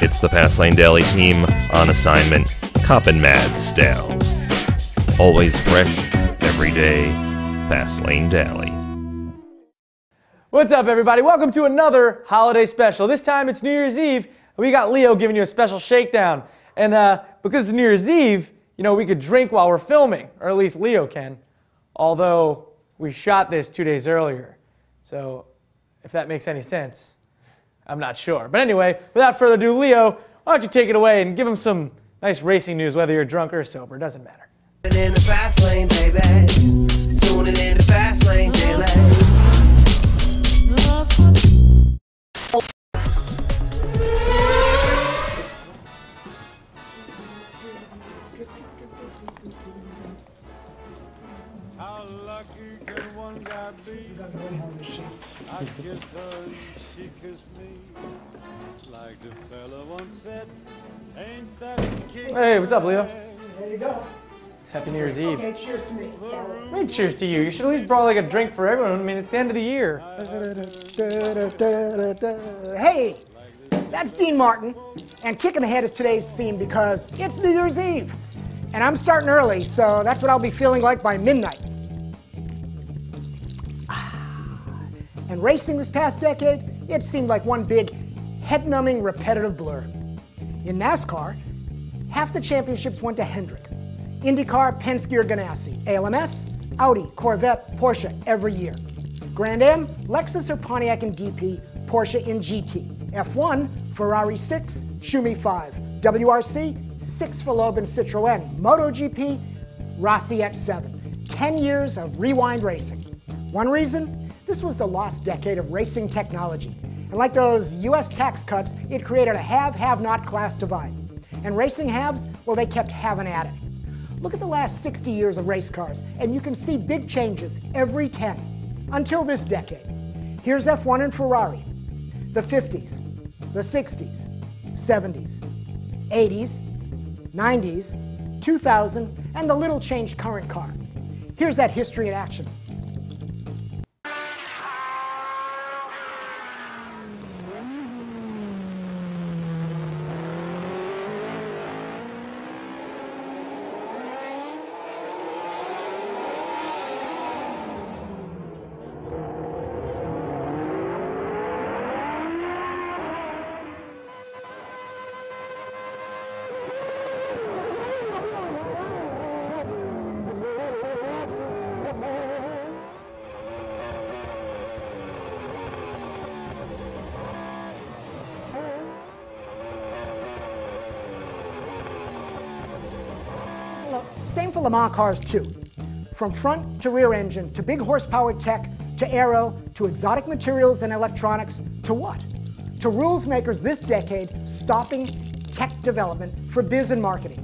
It's the Fast Lane Daily team on assignment, coppin' mad style. Always fresh, every day, Fast Lane Daily. What's up, everybody? Welcome to another holiday special. This time it's New Year's Eve. We got Leo giving you a special shakedown. And because it's New Year's Eve, you know, we could drink while we're filming, or at least Leo can. Although we shot this 2 days earlier. So if that makes any sense, I'm not sure. But anyway, without further ado, Leo, why don't you take it away and give him some nice racing news, whether you're drunk or sober, doesn't matter. In the fast lane, baby. Tuning in the fast lane, daily. How lucky could one guy be? I kissed her and she kissed me. Like the fella once said, ain't that a king? Hey, what's up, Leo? There you go. Happy New Year's Eve. Okay, cheers to me. Hey, cheers to you. You should at least brought like a drink for everyone. I mean, it's the end of the year. Hey, that's Dean Martin, and Kicking Ahead is today's theme because it's New Year's Eve, and I'm starting early, so that's what I'll be feeling like by midnight. And racing this past decade, it seemed like one big head-numbing repetitive blur. In NASCAR, half the championships went to Hendrick. IndyCar, Penske or Ganassi. ALMS, Audi, Corvette, Porsche every year. Grand Am, Lexus or Pontiac in DP, Porsche in GT. F1, Ferrari 6, Schumi 5. WRC, 6 for Loeb and Citroën. MotoGP, Rossi at 7. 10 years of rewind racing. One reason? This was the lost decade of racing technology. And like those US tax cuts, it created a have-have-not class divide. And racing haves, well, they kept having at it. Look at the last 60 years of race cars, and you can see big changes every 10, until this decade. Here's F1 and Ferrari, the 50s, the 60s, 70s, 80s, 90s, 2000, and the little changed current car. Here's that history in action. Same for Le Mans cars too. From front to rear engine, to big horsepower tech, to aero, to exotic materials and electronics, to what? To rules makers this decade stopping tech development for biz and marketing.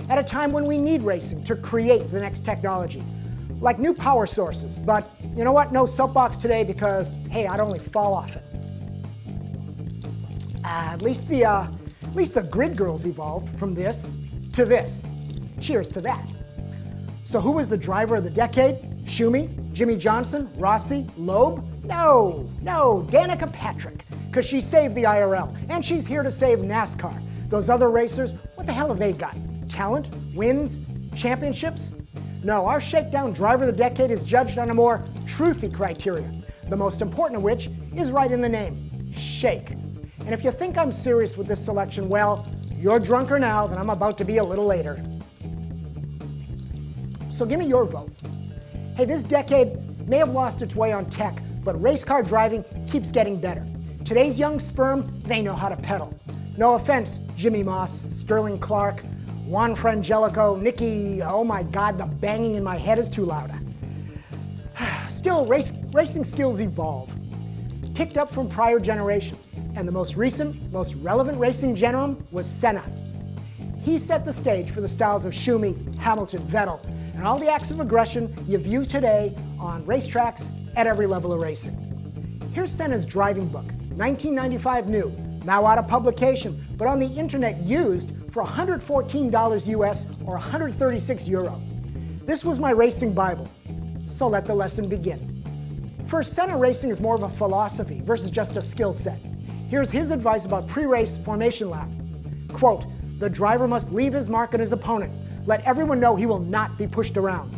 At a time when we need racing to create the next technology. Like new power sources, but you know what? No soapbox today because, hey, I'd only fall off it. At least the grid girls evolved from this to this. Cheers to that. So who was the driver of the decade? Schumi, Jimmy Johnson, Rossi, Loeb? No, Danica Patrick, because she saved the IRL, and she's here to save NASCAR. Those other racers, what the hell have they got? Talent? Wins? Championships? No, our Shakedown driver of the decade is judged on a more truthy criteria, the most important of which is right in the name, Shake. And if you think I'm serious with this selection, well, you're drunker now than I'm about to be a little later. So give me your vote. Hey, this decade may have lost its way on tech, but race car driving keeps getting better. Today's young sperm, they know how to pedal. No offense, Jimmy Moss, Sterling Clark, Juan Frangelico, Nicky, oh my God, the banging in my head is too loud. Still, racing skills evolve, picked up from prior generations, and the most recent, most relevant racing general was Senna. He set the stage for the styles of Schumi, Hamilton, Vettel, and all the acts of aggression you view today on racetracks at every level of racing. Here's Senna's driving book, 1995 new, now out of publication, but on the internet used for $114 US or 136 euro. This was my racing Bible, so let the lesson begin. First, Senna racing is more of a philosophy versus just a skill set. Here's his advice about pre-race formation lap. Quote, "The driver must leave his mark on his opponent. Let everyone know he will not be pushed around."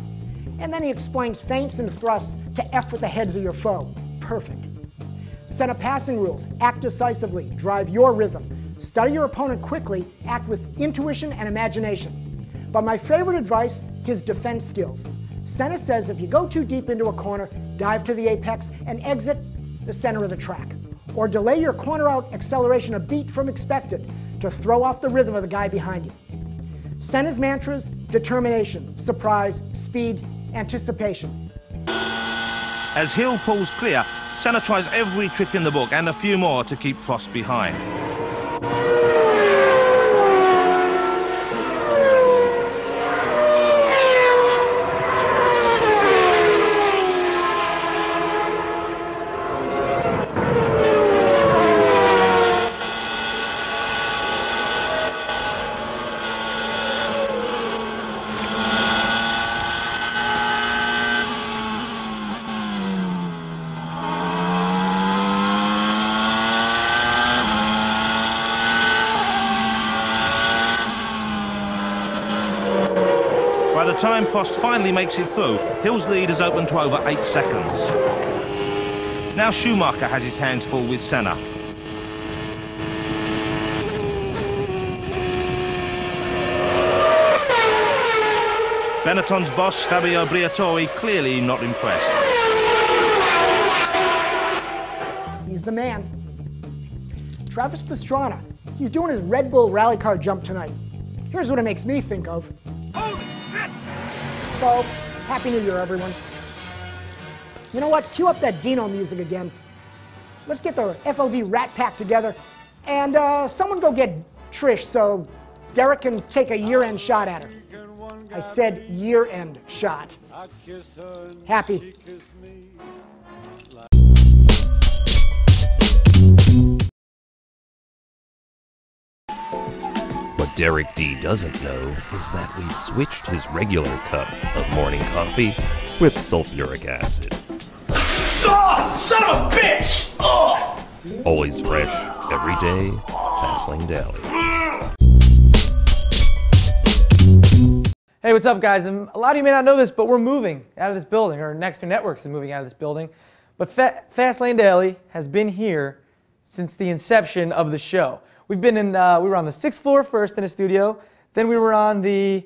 And then he explains feints and thrusts to F with the heads of your foe. Perfect. Senna passing rules. Act decisively. Drive your rhythm. Study your opponent quickly. Act with intuition and imagination. But my favorite advice, his defense skills. Senna says if you go too deep into a corner, dive to the apex and exit the center of the track. Or delay your corner out acceleration a beat from expected to throw off the rhythm of the guy behind you. Senna's mantras: determination, surprise, speed, anticipation. As Hill pulls clear, Senna tries every trick in the book and a few more to keep Prost behind. By the time Prost finally makes it through, Hill's lead has opened to over 8 seconds. Now Schumacher has his hands full with Senna. Benetton's boss, Fabio Briatore, clearly not impressed. He's the man. Travis Pastrana, he's doing his Red Bull rally car jump tonight. Here's what it makes me think of. So, Happy New Year, everyone. You know what? Cue up that Dino music again. Let's get the FLD Rat Pack together, and someone go get Trish so Derek can take a year-end shot at her. I said year-end shot. Happy. What Derek D doesn't know is that we've switched his regular cup of morning coffee with sulfuric acid. Oh, son of a bitch! Oh. Always fresh, every day, Fastlane Daily. Hey, what's up, guys? And a lot of you may not know this, but we're moving out of this building, or Next 2 Networks is moving out of this building. But Fastlane Daily has been here since the inception of the show. We've been in, we were on the 6th floor first in a studio, then we were on the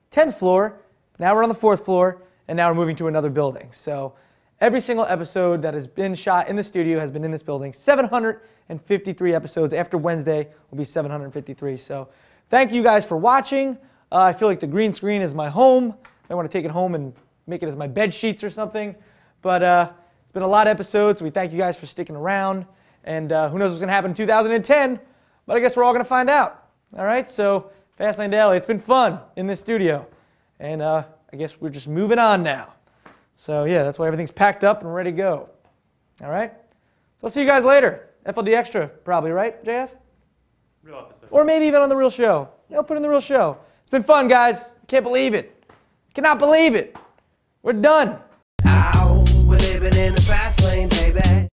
10th floor, now we're on the 4th floor, and now we're moving to another building. So every single episode that has been shot in the studio has been in this building. 753 episodes. After Wednesday will be 753. So thank you guys for watching. I feel like the green screen is my home. I want to take it home and make it as my bed sheets or something. But it's been a lot of episodes, so we thank you guys for sticking around. And who knows what's going to happen in 2010, but I guess we're all going to find out. All right, so Fastlane Daily, it's been fun in this studio. And I guess we're just moving on now. So yeah, that's why everything's packed up and ready to go. All right, so I'll see you guys later. FLD Extra, probably, right, JF? Real episode. Or maybe even on the real show. I'll put in the real show. It's been fun, guys. I can't believe it. I cannot believe it. We're done. Ow, we're living in the fast lane, baby.